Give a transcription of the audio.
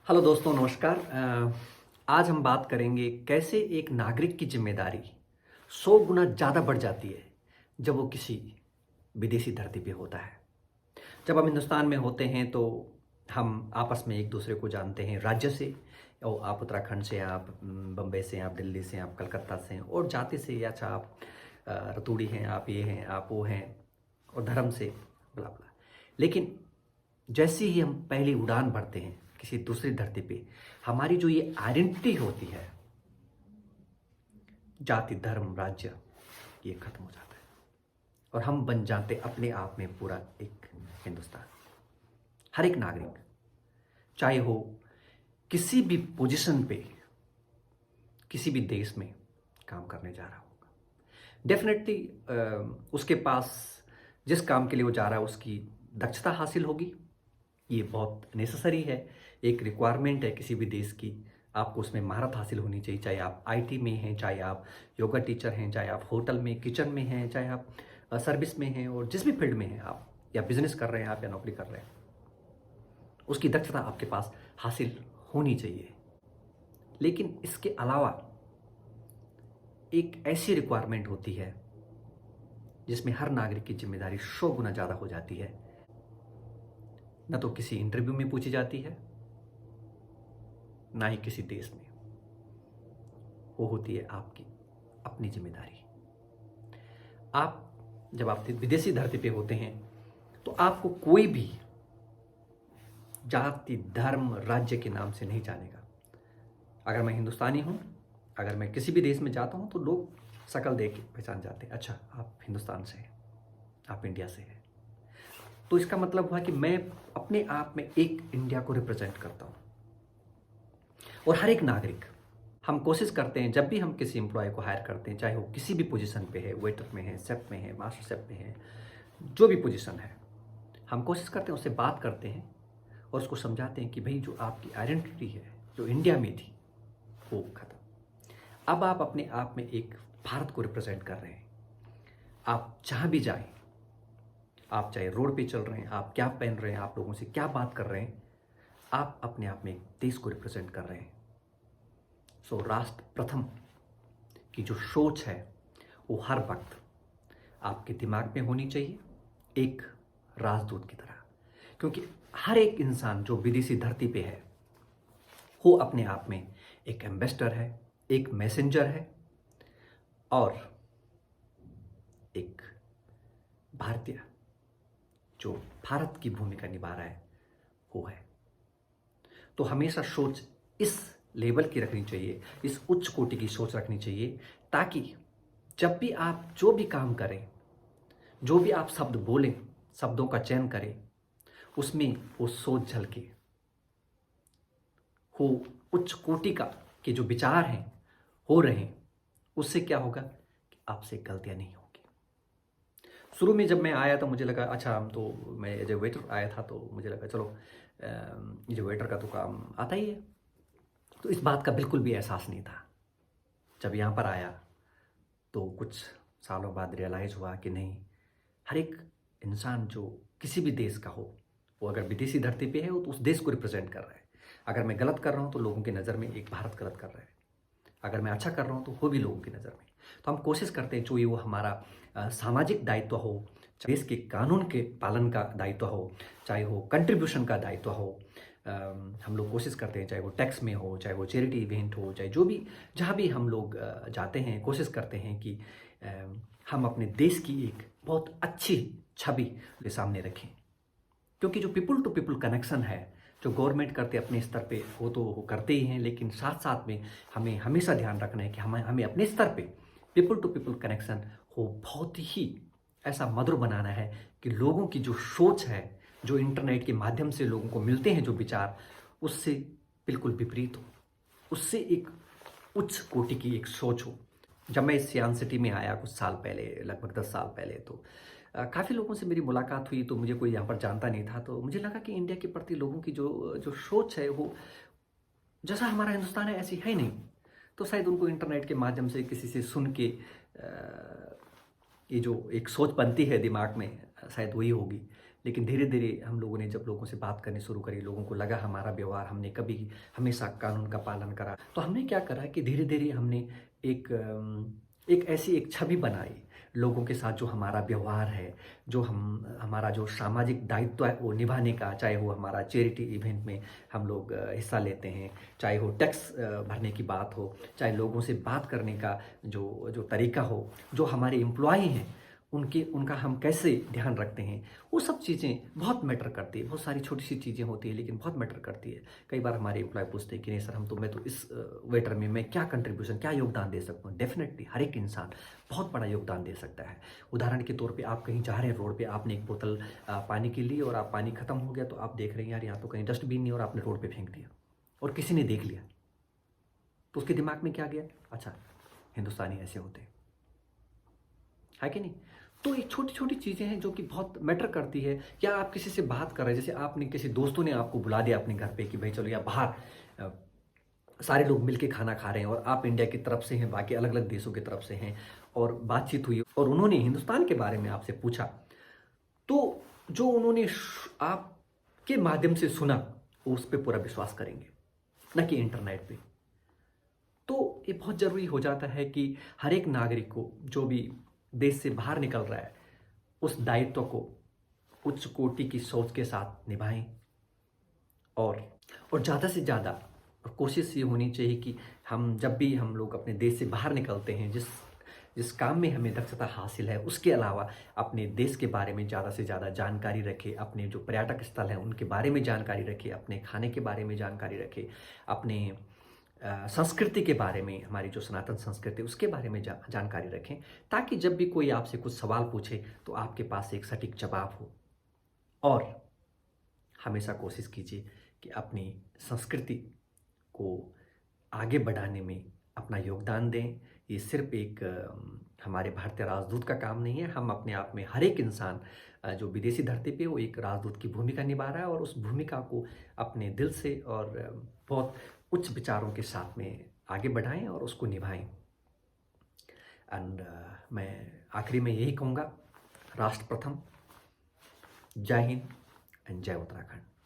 Hello दोस्तों, नमस्कार। आज हम बात करेंगे कैसे एक नागरिक की जिम्मेदारी 100 गुना ज़्यादा बढ़ जाती है जब वो किसी विदेशी धरती पे होता है। जब हम हिंदुस्तान में होते हैं तो हम आपस में एक दूसरे को जानते हैं राज्य से। और आप उत्तराखंड से, आप बम्बई से, आप दिल्ली से, आप कलकत्ता से हैं, और जाति से या अच्छा आप रतूड़ी हैं, आप ये हैं, आप वो हैं, और धर्म से बला बला। लेकिन जैसे ही हम पहली उड़ान भरते हैं किसी दूसरी धरती पे, हमारी जो ये आइडेंटिटी होती है, जाति, धर्म, राज्य, ये खत्म हो जाता है और हम बन जाते अपने आप में पूरा एक हिंदुस्तान। हर एक नागरिक, चाहे हो किसी भी पोजीशन पे, किसी भी देश में काम करने जा रहा होगा, डेफिनेटली उसके पास जिस काम के लिए वो जा रहा है उसकी दक्षता हासिल होगी। ये बहुत नेसेसरी है, एक रिक्वायरमेंट है किसी भी देश की। आपको उसमें महारत हासिल होनी चाहिए, चाहे आप आईटी में हैं, चाहे आप योगा टीचर हैं, चाहे आप होटल में किचन में हैं, चाहे आप सर्विस में हैं, और जिस भी फील्ड में हैं आप, या बिजनेस कर रहे हैं आप, या नौकरी कर रहे हैं, उसकी दक्षता आपके पास हासिल होनी चाहिए। लेकिन इसके अलावा एक ऐसी रिक्वायरमेंट होती है जिसमें हर नागरिक की जिम्मेदारी 100 गुना ज़्यादा हो जाती है। न तो किसी इंटरव्यू में पूछी जाती है, ना ही किसी देश में। वो होती है आपकी अपनी जिम्मेदारी। आप जब आप विदेशी धरती पे होते हैं तो आपको कोई भी जाति, धर्म, राज्य के नाम से नहीं जानेगा। अगर मैं हिंदुस्तानी हूँ, अगर मैं किसी भी देश में जाता हूँ तो लोग शक्ल देख के पहचान जाते हैं, अच्छा आप हिंदुस्तान से हैं, आप इंडिया से हैं। तो इसका मतलब हुआ कि मैं अपने आप में एक इंडिया को रिप्रेजेंट करता हूँ। और हर एक नागरिक, हम कोशिश करते हैं जब भी हम किसी एम्प्लॉय को हायर करते हैं, चाहे वो किसी भी पोजीशन पे है, वेटर में है, शेफ में है, मास्टर शेफ में है, जो भी पोजीशन है, हम कोशिश करते हैं उससे बात करते हैं और उसको समझाते हैं कि भाई जो आपकी आइडेंटिटी है जो इंडिया में थी वो खत्म। अब आप अपने आप में एक भारत को रिप्रेजेंट कर रहे हैं। आप जहाँ भी जाएं, आप चाहे रोड पे चल रहे हैं, आप क्या पहन रहे हैं, आप लोगों से क्या बात कर रहे हैं, आप अपने आप में एक देश को रिप्रेजेंट कर रहे हैं। सो राष्ट्र प्रथम की जो सोच है वो हर वक्त आपके दिमाग में होनी चाहिए, एक राजदूत की तरह। क्योंकि हर एक इंसान जो विदेशी धरती पे है वो अपने आप में एक एम्बेसडर है, एक मैसेंजर है, और एक भारतीय जो भारत की भूमिका निभा रहा है वो है। तो हमेशा सोच इस लेवल की रखनी चाहिए, इस उच्च कोटि की सोच रखनी चाहिए, ताकि जब भी आप जो भी काम करें, जो भी आप शब्द बोलें, शब्दों का चयन करें, उसमें वो सोच झलके, वो उच्च कोटि का के जो विचार हैं हो रहे हैं। उससे क्या होगा कि आपसे गलतियां नहीं होगी। शुरू में जब मैं आया तो मुझे लगा अच्छा, हम तो, मैं एज ए वेटर आया था तो मुझे लगा चलो ये जो वेटर का तो काम आता ही है। तो इस बात का बिल्कुल भी एहसास नहीं था। जब यहाँ पर आया तो कुछ सालों बाद रियलाइज़ हुआ कि नहीं, हर एक इंसान जो किसी भी देश का हो, वो अगर विदेशी धरती पे है वो तो उस देश को रिप्रेजेंट कर रहा है। अगर मैं गलत कर रहा हूँ तो लोगों की नज़र में एक भारत गलत कर रहा है, अगर मैं अच्छा कर रहा हूँ तो वो भी लोगों की नज़र में। तो हम कोशिश करते हैं जो ये वो हमारा सामाजिक दायित्व हो, देश के कानून के पालन का दायित्व हो, चाहे वो कंट्रीब्यूशन का दायित्व हो, हम लोग कोशिश करते हैं, चाहे वो टैक्स में हो, चाहे वो चैरिटी इवेंट हो, चाहे जो भी, जहाँ भी हम लोग जाते हैं, कोशिश करते हैं कि हम अपने देश की एक बहुत अच्छी छवि के सामने रखें। क्योंकि जो पीपल टू पीपल कनेक्शन है जो गवर्नमेंट करते अपने स्तर पे, वो तो वो करते ही हैं, लेकिन साथ साथ में हमें हमेशा ध्यान रखना है कि हमें अपने स्तर पे पीपल टू पीपल कनेक्शन हो बहुत ही ऐसा मधुर बनाना है कि लोगों की जो सोच है, जो इंटरनेट के माध्यम से लोगों को मिलते हैं जो विचार, उससे बिल्कुल विपरीत हो, उससे एक उच्च कोटि की एक सोच हो। जब मैं इस सियान सिटी में आया कुछ साल पहले, लगभग 10 साल पहले, तो काफ़ी लोगों से मेरी मुलाकात हुई। तो मुझे कोई यहाँ पर जानता नहीं था, तो मुझे लगा कि इंडिया के प्रति लोगों की जो जो सोच है वो जैसा हमारा हिंदुस्तान है ऐसी है नहीं। तो शायद उनको इंटरनेट के माध्यम से किसी से सुन के ये जो एक सोच बनती है दिमाग में, शायद वही होगी। लेकिन धीरे-धीरे हम लोगों ने जब लोगों से बात करनी शुरू करी, लोगों को लगा हमारा व्यवहार, हमने कभी हमेशा कानून का पालन करा, तो हमने क्या करा कि धीरे-धीरे हमने एक ऐसी एक छवि बनाई लोगों के साथ, जो हमारा व्यवहार है, जो हमारा जो सामाजिक दायित्व है वो निभाने का, चाहे वो हमारा चैरिटी इवेंट में हम लोग हिस्सा लेते हैं, चाहे वो टैक्स भरने की बात हो, चाहे लोगों से बात करने का जो जो तरीका हो, जो हमारे एम्प्लॉई हैं उनका हम कैसे ध्यान रखते हैं, वो सब चीज़ें बहुत मैटर करती है। बहुत सारी छोटी सी चीज़ें होती हैं लेकिन बहुत मैटर करती है। कई बार हमारे एम्प्लॉय पूछते हैं कि नहीं सर, मैं तो इस वेटर में मैं क्या कंट्रीब्यूशन, क्या योगदान दे सकता हूँ। डेफिनेटली हर एक इंसान बहुत बड़ा योगदान दे सकता है। उदाहरण के तौर पे आप कहीं जा रहे हैं, रोड पे आपने एक बोतल पानी की ली और आप पानी खत्म हो गया, तो आप देख रहे हैं यार यहाँ तो कहीं डस्टबिन नहीं, और आपने रोड पे फेंक दिया और किसी ने देख लिया, तो उसके दिमाग में क्या गया, अच्छा हिंदुस्तानी ऐसे होते हैं, है कि नहीं। तो ये छोटी छोटी चीज़ें हैं जो कि बहुत मैटर करती है। या आप किसी से बात कर रहे हैं, जैसे आपने किसी दोस्तों ने आपको बुला दिया अपने घर पे कि भाई चलो या बाहर अ, सारे लोग मिलके खाना खा रहे हैं और आप इंडिया की तरफ से हैं, बाकी अलग अलग देशों की तरफ से हैं, और बातचीत हुई और उन्होंने हिंदुस्तान के बारे में आपसे पूछा, तो जो उन्होंने आपके माध्यम से सुना, वो उस पर पूरा विश्वास करेंगे, न कि इंटरनेट पे। तो ये बहुत ज़रूरी हो जाता है कि हर एक नागरिक को, जो भी देश से बाहर निकल रहा है, उस दायित्व को उच्च कोटि की सोच के साथ निभाएं। और ज़्यादा से ज़्यादा कोशिश ये होनी चाहिए कि जब भी हम लोग अपने देश से बाहर निकलते हैं, जिस जिस काम में हमें दक्षता हासिल है, उसके अलावा अपने देश के बारे में ज़्यादा से ज़्यादा जानकारी रखें, अपने जो पर्यटक स्थल हैं उनके बारे में जानकारी रखें, अपने खाने के बारे में जानकारी रखें, अपने संस्कृति के बारे में, हमारी जो सनातन संस्कृति उसके बारे में जानकारी रखें, ताकि जब भी कोई आपसे कुछ सवाल पूछे तो आपके पास एक सटीक जवाब हो। और हमेशा कोशिश कीजिए कि अपनी संस्कृति को आगे बढ़ाने में अपना योगदान दें। ये सिर्फ एक हमारे भारतीय राजदूत का काम नहीं है। हम अपने आप में, हर एक इंसान जो विदेशी धरती पे, वो एक राजदूत की भूमिका निभा रहा है, और उस भूमिका को अपने दिल से और बहुत उच्च विचारों के साथ में आगे बढ़ाएं और उसको निभाएं। एंड मैं आखिरी में यही कहूँगा, राष्ट्र प्रथम। जय हिंद एंड जय उत्तराखंड।